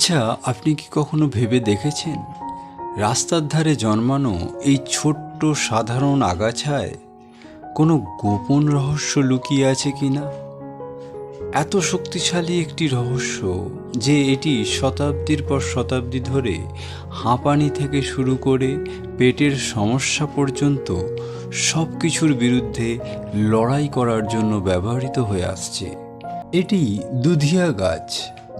আচ্ছা, আপনি কি কখনো ভেবে দেখেছেন রাস্তার ধারে জন্মানো এই ছোট্ট সাধারণ আগাছায় কোনো গোপন রহস্য লুকিয়ে আছে কিনা? এত শক্তিশালী একটি রহস্য যে এটি শতাব্দীর পর শতাব্দী ধরে হাঁপানি থেকে শুরু করে পেটের সমস্যা পর্যন্ত সব কিছুর বিরুদ্ধে লড়াই করার জন্য ব্যবহৃত হয়ে আসছে। এটি দুধিয়া গাছ,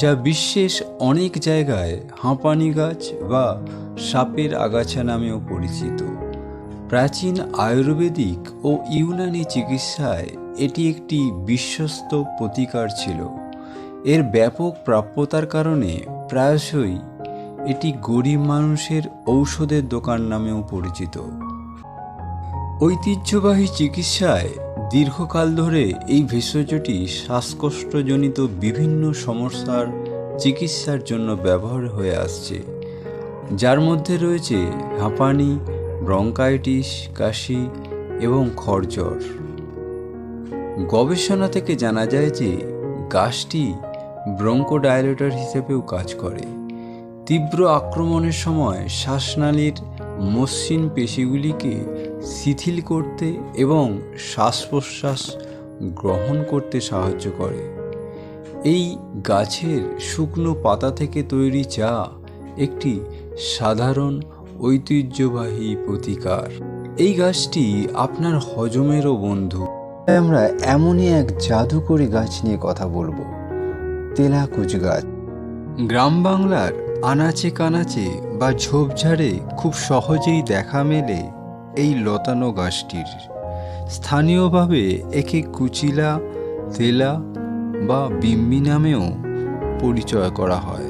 যা বিশ্বের অনেক জায়গায় হাঁপানি গাছ বা সাপের আগাছা নামেও পরিচিত। প্রাচীন আয়ুর্বেদিক ও ইউনানি চিকিৎসায় এটি একটি বিশ্বস্ত প্রতিকার ছিল। এর ব্যাপক প্রাপ্যতার কারণে প্রায়শই এটি গরিব মানুষের ঔষধের দোকান নামেও পরিচিত। ঐতিহ্যবাহী চিকিৎসায় দীর্ঘকাল ধরে এই ভেষজটি শ্বাসকষ্টজনিত বিভিন্ন সমস্যার চিকিৎসার জন্য ব্যবহার হয়ে আসছে, যার মধ্যে রয়েছে হাঁপানি, ব্রঙ্কাইটিস, কাশি এবং খরজ্বর। গবেষণা থেকে জানা যায় যে গাছটি ব্রঙ্কোডাইলেটর হিসেবেও কাজ করে। তীব্র আক্রমণের সময় শ্বাসনালীর মসৃণ পেশিগুলিকে শিথিল করতে এবং শ্বাস প্রশ্বাস গ্রহণ করতে সাহায্য করে। এই গাছের শুকনো পাতা থেকে তৈরি চা একটি সাধারণ ঐতিহ্যবাহী প্রতিকার। এই গাছটি আপনার হজমেরও বন্ধু। আমরা এমনই এক জাদুকরী গাছ নিয়ে কথা বলবো, তেলাকুচ গাছ। গ্রাম বাংলার আনাচে কানাচে বা ঝোপঝাড়ে খুব সহজেই দেখা মেলে এই লতানো গাছটির। স্থানীয়ভাবে একে কুচিলা, তেলা বা বিম্বি নামেও পরিচয় করা হয়।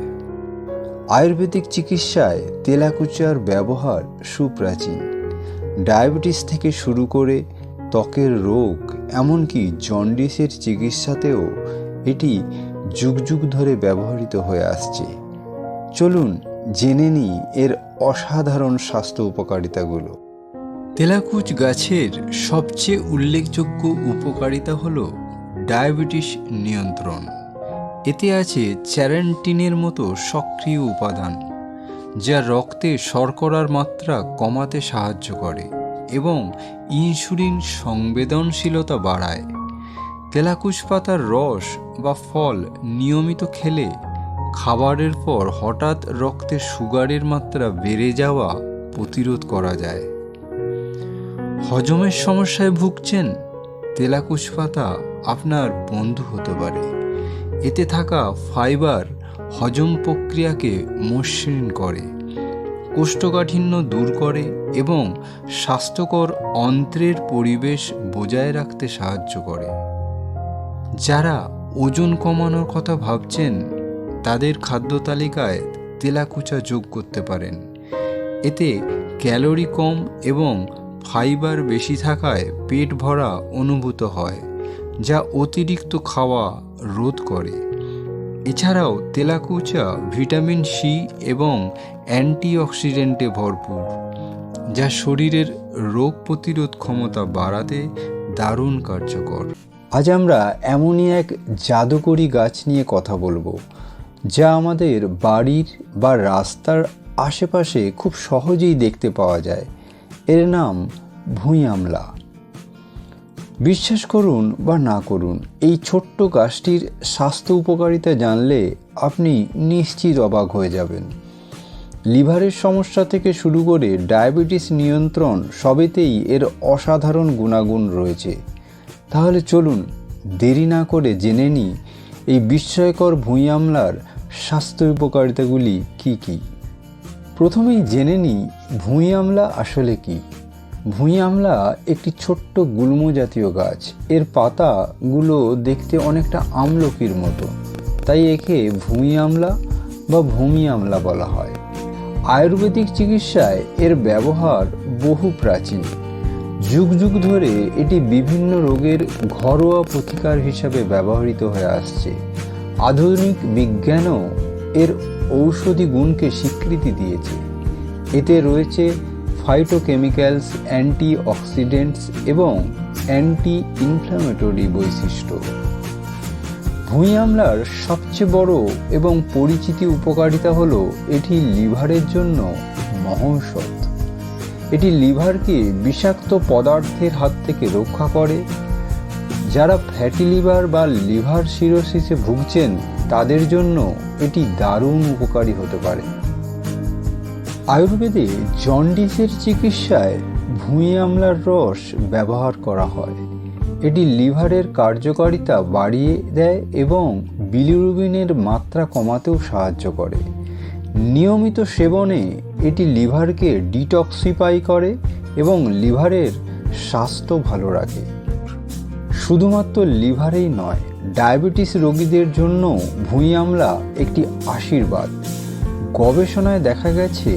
আয়ুর্বেদিক চিকিৎসায় তেলাকুচার ব্যবহার সুপ্রাচীন। ডায়াবেটিস থেকে শুরু করে ত্বকের রোগ, এমনকি জন্ডিসের চিকিৎসাতেও এটি যুগ যুগ ধরে ব্যবহৃত হয়ে আসছে। চলুন জেনে নিই এর অসাধারণ স্বাস্থ্য উপকারিতাগুলো। তেলাকুচ গাছের সবচেয়ে উল্লেখযোগ্য উপকারিতা হল ডায়াবেটিস নিয়ন্ত্রণ। এতে আছে চ্যারেন্টিনের মতো সক্রিয় উপাদান, যা রক্তে শর্করার মাত্রা কমাতে সাহায্য করে এবং ইনসুলিন সংবেদনশীলতা বাড়ায়। তেলাকুচ পাতার রস বা ফল নিয়মিত খেলে খাবারের পর হঠাৎ রক্তে সুগারের মাত্রা বেড়ে যাওয়া প্রতিরোধ করা যায়। হজমের সমস্যায় ভুগছেন? তেলাকুচ পাতা আপনার বন্ধু হতে পারে। এতে থাকা ফাইবার হজম প্রক্রিয়াকে মসৃণ করে, কোষ্ঠকাঠিন্য দূর করে এবং স্বাস্থ্যকর অন্ত্রের পরিবেশ বজায় রাখতে সাহায্য করে। যারা ওজন কমানোর কথা ভাবছেন তাদের খাদ্য তালিকায় তেলাকুচা যোগ করতে পারেন। এতে ক্যালোরি কম এবং ফাইবার বেশি থাকায় পেট ভরা অনুভূত হয়, যা অতিরিক্ত খাওয়া রোধ করে। এছাড়াও তেলাকুচা ভিটামিন সি এবং অ্যান্টিঅক্সিডেন্টে ভরপুর, যা শরীরের রোগ প্রতিরোধ ক্ষমতা বাড়াতে দারুণ কার্যকর। আজ আমরা এমনই এক জাদুকরী গাছ নিয়ে কথা বলবো, যা আমাদের বাড়ির বা রাস্তার আশেপাশে খুব সহজেই দেখতে পাওয়া যায়। এর নাম ভুঁই আমলা। বিশ্বাস করুন বা না করুন, এই ছোট্ট গাছটির স্বাস্থ্য উপকারিতা জানলে আপনি নিশ্চিত অবাক হয়ে যাবেন। লিভারের সমস্যা থেকে শুরু করে ডায়াবেটিস নিয়ন্ত্রণ সবেতেই এর অসাধারণ গুণাগুণ রয়েছে। তাহলে চলুন দেরি না করে জেনে নিই এই বিস্ময়কর ভুঁই আমলার স্বাস্থ্য উপকারিতাগুলি কী কী। প্রথমেই জেনে নিই ভুঁই আমলা আসলে কী। ভুঁই আমলা একটি ছোট্ট গুল্ম জাতীয় গাছ। এর পাতাগুলো দেখতে অনেকটা আমলকির মতো, তাই একে ভুঁই আমলা বা ভূমি আমলা বলা হয়। আয়ুর্বেদিক চিকিৎসায় এর ব্যবহার বহু প্রাচীন। যুগ যুগ ধরে এটি বিভিন্ন রোগের ঘরোয়া প্রতিকার হিসাবে ব্যবহৃত হয়ে আসছে। আধুনিক বিজ্ঞানও এর ঔষধি গুণকে স্বীকৃতি দিয়েছে। এতে রয়েছে ফাইটোকেমিক্যালস, অ্যান্টিঅক্সিডেন্টস এবং অ্যান্টি ইনফ্ল্যামেটরি বৈশিষ্ট্য। ভুঁই আমলার সবচেয়ে বড় এবং পরিচিত উপকারিতা হলো এটি লিভারের জন্য মহৌষধ। এটি লিভারকে বিষাক্ত পদার্থের হাত থেকে রক্ষা করে। যারা ফ্যাটি লিভার বা লিভার সিরোসিসে ভুগছেন তাদের জন্য এটি দারুণ উপকারী হতে পারে। আয়ুর্বেদে জন্ডিসের চিকিৎসায় ভুঁই আমলার রস ব্যবহার করা হয়। এটি লিভারের কার্যকারিতা বাড়িয়ে দেয় এবং বিলিরুবিনের মাত্রা কমাতেও সাহায্য করে। নিয়মিত সেবনে এটি লিভারকে ডিটক্সিফাই করে এবং লিভারের স্বাস্থ্য ভালো রাখে। শুধুমাত্র লিভারেই নয়, ডায়াবেটিস রোগীদের জন্য ভুঁই আমলা একটি আশীর্বাদ। গবেষণায় দেখা গেছে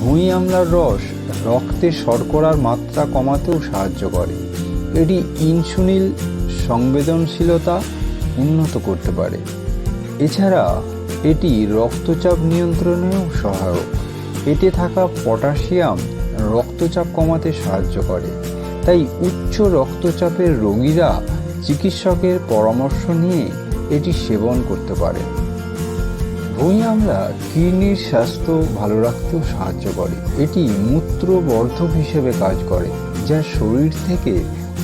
ভুঁই আমলার রস রক্তে শর্করার মাত্রা কমাতেও সাহায্য করে। এটি ইনসুলিন সংবেদনশীলতা উন্নত করতে পারে। এছাড়া এটি রক্তচাপ নিয়ন্ত্রণেও সহায়ক। এতে থাকা পটাশিয়াম রক্তচাপ কমাতে সাহায্য করে। তাই উচ্চ রক্তচাপের রোগীরা চিকিৎসকের পরামর্শ নিয়ে এটি সেবন করতে পারে। ভুঁই আমলা কিডনির স্বাস্থ্য ভালো রাখতেও সাহায্য করে। এটি মূত্রবর্ধক হিসেবে কাজ করে, যা শরীর থেকে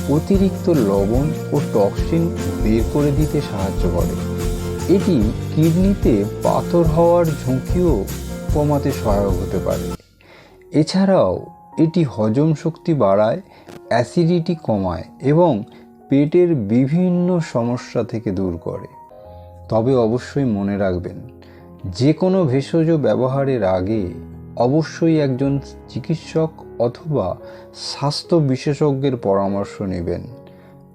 অতিরিক্ত লবণ ও টক্সিন বের করে দিতে সাহায্য করে। এটি কিডনিতে পাথর হওয়ার ঝুঁকিও কমাতে সহায়ক হতে পারে। এছাড়াও এটি হজম শক্তি বাড়ায়, অ্যাসিডিটি কমায় এবং পেটের বিভিন্ন সমস্যা থেকে দূর করে। তবে অবশ্যই মনে রাখবেন, যে কোনো ভেষজ ব্যবহারের আগে অবশ্যই একজন চিকিৎসক অথবা স্বাস্থ্য বিশেষজ্ঞের পরামর্শ নেবেন।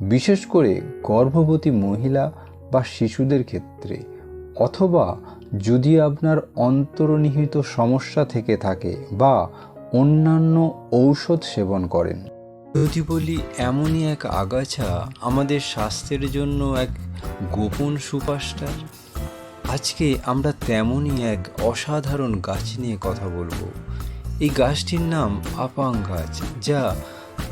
বিশেষ করে গর্ভবতী মহিলা বা শিশুদের ক্ষেত্রে, অথবা যদি আপনার অন্তর্নিহিত সমস্যা থেকে থাকে বা অন্যান্য ঔষধ সেবন করেন। যদি বলি এমনই এক আগাছা আমাদের স্বাস্থ্যের জন্য এক গোপন সুপারস্টার, আজকে আমরা তেমনই এক অসাধারণ গাছ নিয়ে কথা বলবো। এই গাছটির নাম আপাং গাছ, যা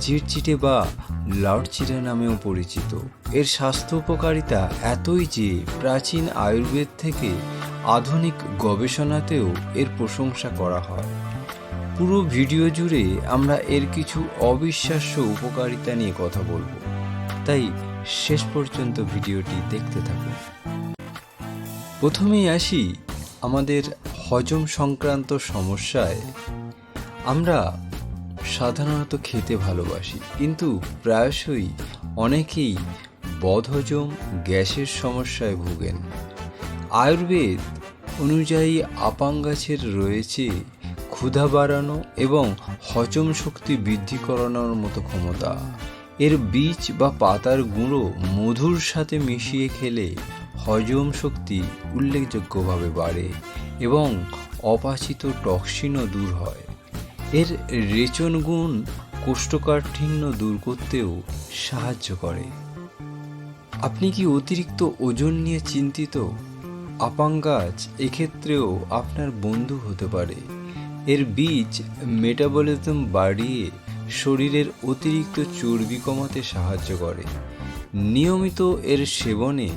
চিটচিটে বা লাউডচিটে নামেও পরিচিত। এর স্বাস্থ্য উপকারিতা এতই যে প্রাচীন আয়ুর্বেদ থেকে আধুনিক গবেষণাতেও এর প্রশংসা করা হয়। পুরো ভিডিও জুড়ে আমরা এর কিছু অবিশ্বাস্য উপকারিতা নিয়ে কথা বলবো, তাই শেষ পর্যন্ত ভিডিওটি দেখতে থাকুন। প্রথমেই আসি আমাদের হজম সংক্রান্ত সমস্যায়। আমরা সাধারণত খেতে ভালোবাসি, কিন্তু প্রায়শই অনেকেই বদহজম, গ্যাসের সমস্যায় ভোগেন। আয়ুর্বেদ অনুযায়ী আপাং গাছের রয়েছে ক্ষুধা বাড়ানো এবং হজম শক্তি বৃদ্ধি করানোর মতো ক্ষমতা। এর বীজ বা পাতার গুঁড়ো মধুর সাথে মিশিয়ে খেলে হজম শক্তি উল্লেখযোগ্যভাবে বাড়ে এবং অপাচিত টক্সিনও দূর হয়। এর রেচন গুণ কোষ্ঠকাঠিন্য দূর করতেও সাহায্য করে। আপনি কি অতিরিক্ত ওজন নিয়ে চিন্তিত? আপাং গাছ এক্ষেত্রেও আপনার বন্ধু হতে পারে। এর বীজ মেটাবলিজম বাড়িয়ে শরীরের অতিরিক্ত চর্বি কমাতে সাহায্য করে। নিয়মিত এর সেবনে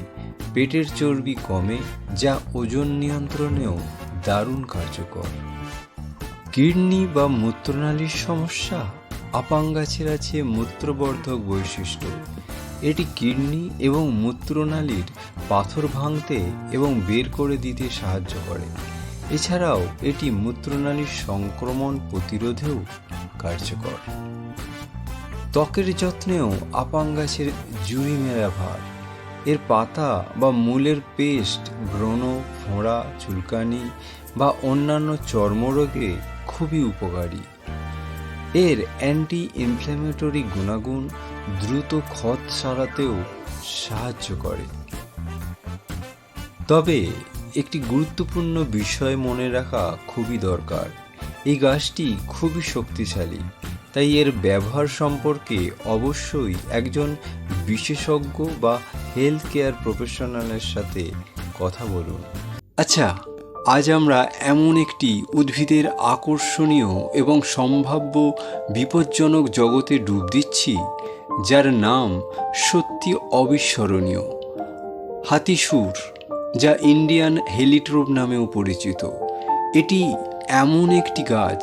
পেটের চর্বি কমে, যা ওজন নিয়ন্ত্রণেও দারুণ কার্যকর। কিডনি বা মূত্রনালীর সমস্যা? আপাং গাছের আছে মূত্রবর্ধক বৈশিষ্ট্য। এটি কিডনি এবং মূত্রনালীর পাথর ভাঙতে এবং বের করে দিতে সাহায্য করে। এছাড়াও এটি মূত্রনালীর সংক্রমণ প্রতিরোধেও কার্যকর। ত্বকের যত্নেও আপাং গাছের জুড়ি মেরা ভার। এর পাতা বা মূলের পেস্ট ব্রণ, ফোঁড়া, চুলকানি বা অন্যান্য চর্মরোগে খুবই উপকারী। এর অ্যান্টি ইনফ্ল্যামেটরি গুণাগুণ দ্রুত ক্ষত সারাতেও সাহায্য করে। তবে একটি গুরুত্বপূর্ণ বিষয় মনে রাখা খুবই দরকার। এই গাছটি খুবই শক্তিশালী, তাই এর ব্যবহার সম্পর্কে অবশ্যই একজন বিশেষজ্ঞ বা হেলথ কেয়ার প্রফেশনালের সাথে কথা বলুন। আচ্ছা, আজ আমরা এমন একটি উদ্ভিদের আকর্ষণীয় এবং সম্ভাব্য বিপজ্জনক জগতে ডুব দিচ্ছি, যার নাম সত্যি অবিস্মরণীয়। হাতিসুর, যা ইন্ডিয়ান হেলিট্রোপ নামেও পরিচিত, এটি এমন একটি গাছ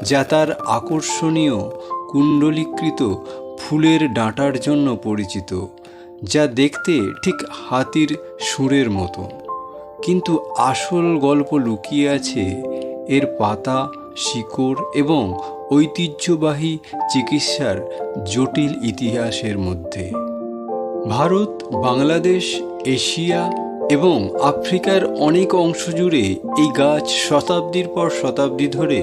যা তার আকর্ষণীয় কুণ্ডলীকৃত ফুলের ডাঁটার জন্য পরিচিত, যা দেখতে ঠিক হাতির সুরের মতো। কিন্তু আসল গল্প লুকিয়ে আছে এর পাতা, শিকড় এবং ঐতিহ্যবাহী চিকিৎসার জটিল ইতিহাসের মধ্যে। ভারত, বাংলাদেশ, এশিয়া এবং আফ্রিকার অনেক অংশ জুড়ে এই গাছ শতাব্দীর পর শতাব্দী ধরে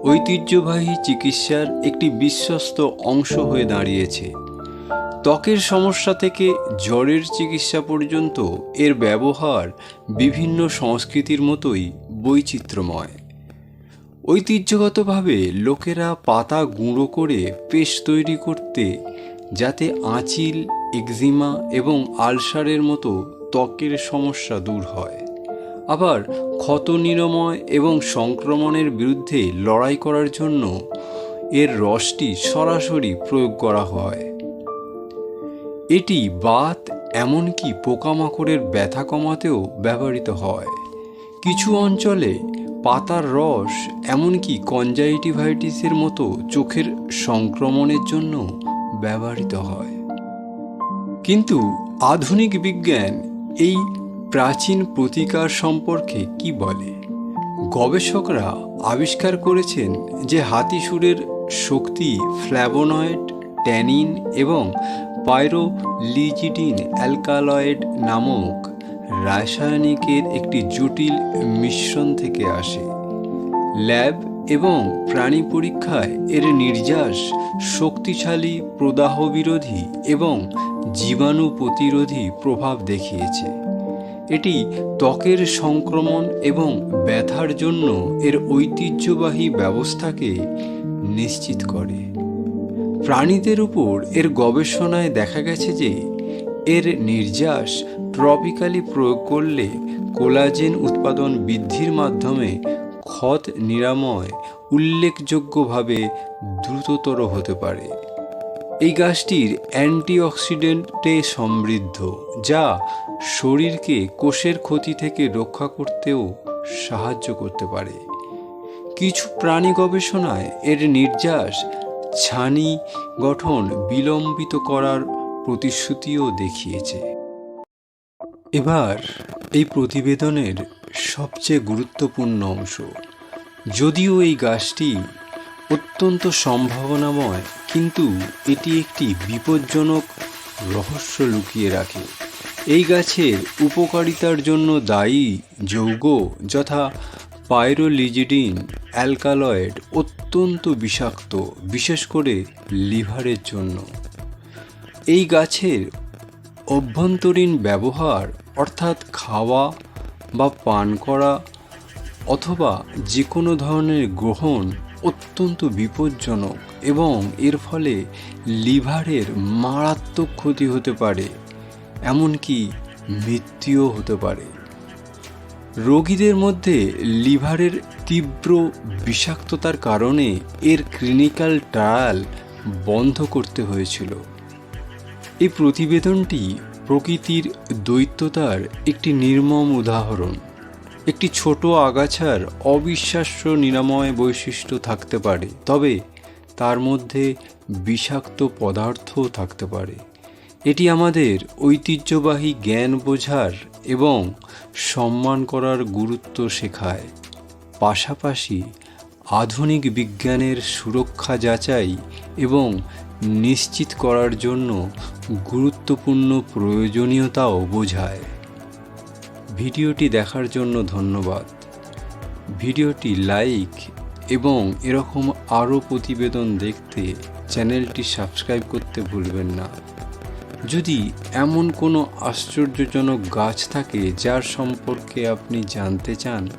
ঐতিহ্যবাহী চিকিৎসার একটি বিশ্বস্ত অংশ হয়ে দাঁড়িয়েছে। ত্বকের সমস্যা থেকে জ্বরের চিকিৎসা পর্যন্ত এর ব্যবহার বিভিন্ন সংস্কৃতির মতোই বৈচিত্র্যময়। ঐতিহ্যগতভাবে লোকেরা পাতা গুঁড়ো করে পেস্ট তৈরি করতে, যাতে আঁচিল, একজিমা এবং আলসারের মতো ত্বকের সমস্যা দূর হয়। আবার ক্ষত নিরাময় এবং সংক্রমণের বিরুদ্ধে লড়াই করার জন্য এর রসটি সরাসরি প্রয়োগ করা হয়। এটি বাত, এমনকি পোকামাকড়ের ব্যথা কমাতেও ব্যবহৃত হয়। কিছু অঞ্চলে পাতার রস এমনকি কনজাংটিভাইটিসের মতো চোখের সংক্রমণের জন্য ব্যবহৃত হয়। কিন্তু আধুনিক বিজ্ঞান এই প্রাচীন প্রতিকার সম্পর্কে কি বলে? গবেষকরা আবিষ্কার করেছেন যে হাতিসুরের শক্তি ফ্ল্যাভোনয়েড, ট্যানিন এবং পাইরোলিজিডিন অ্যালকালয়েড নামক রাসায়নিকের একটি জটিল মিশ্রণ থেকে আসে। ল্যাব এবং প্রাণী পরীক্ষায় এর নির্যাস শক্তিশালী প্রদাহ বিরোধী এবং জীবাণু প্রতিরোধী প্রভাব দেখিয়েছে। এটি ত্বকের সংক্রমণ এবং ব্যথার জন্য এর ঐতিহ্যবাহী ব্যবস্থাকে নিশ্চিত করে। প্রাণীদের উপর এর গবেষণায় দেখা গেছে যে এর নির্যাস ট্রপিক্যালি প্রয়োগ করলে কোলাজেন উৎপাদন বৃদ্ধির মাধ্যমে ক্ষত নিরাময় উল্লেখযোগ্যভাবে দ্রুততর হতে পারে। এই গাছটির অ্যান্টিঅক্সিডেন্টে সমৃদ্ধ, যা শরীরকে কোষের ক্ষতি থেকে রক্ষা করতেও সাহায্য করতে পারে। কিছু প্রাণী গবেষণায় এর নির্যাস ছানি গঠন বিলম্বিত করার প্রতিশ্রুতিও দেখিয়েছে। এবার এই প্রতিবেদনের সবচেয়ে গুরুত্বপূর্ণ অংশ। যদিও এই গাছটি অত্যন্ত সম্ভাবনাময়, কিন্তু এটি একটি বিপজ্জনক রহস্য লুকিয়ে রাখে। এই গাছের উপকারিতার জন্য দায়ী যৌগ যথা পাইরোলিজিডিন অ্যালকালয়েড অত্যন্ত বিষাক্ত, বিশেষ করে লিভারের জন্য। এই গাছের অভ্যন্তরীণ ব্যবহার, অর্থাৎ খাওয়া বা পান করা অথবা যে কোনো ধরনের গ্রহণ অত্যন্ত বিপজ্জনক এবং এর ফলে লিভারের মারাত্মক ক্ষতি হতে পারে, এমনকি মৃত্যুও হতে পারে। রোগীদের মধ্যে লিভারের তীব্র বিষাক্ততার কারণে এর ক্লিনিক্যাল ট্রায়াল বন্ধ করতে হয়েছিল। এই প্রতিবেদনটি প্রকৃতির দ্বৈততার একটি নির্মম উদাহরণ। একটি ছোট আগাছার অবিশ্বাস্য নিরাময় বৈশিষ্ট্য থাকতে পারে, তবে তার মধ্যে বিষাক্ত পদার্থও থাকতে পারে। এটি আমাদের ঐতিহ্যবাহী জ্ঞান বোঝার এবং সম্মান করার গুরুত্ব শেখায়। পাশাপাশি আধুনিক বিজ্ঞানের সুরক্ষা যাচাই এবং নিশ্চিত করার জন্য গুরুত্বপূর্ণ প্রয়োজনীয়তাও বোঝায়। ভিডিওটি দেখার জন্য ধন্যবাদ। ভিডিওটি লাইক এবং এরকম আরও প্রতিবেদন দেখতে চ্যানেলটি সাবস্ক্রাইব করতে ভুলবেন না। যদি এমন কোনো আশ্চর্যজনক গাছ থাকে যার সম্পর্কে আপনি জানতে চান,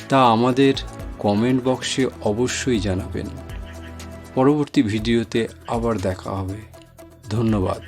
তা আমাদের কমেন্ট বক্সে অবশ্যই জানাবেন। পরবর্তী ভিডিওতে আবার দেখা হবে। ধন্যবাদ।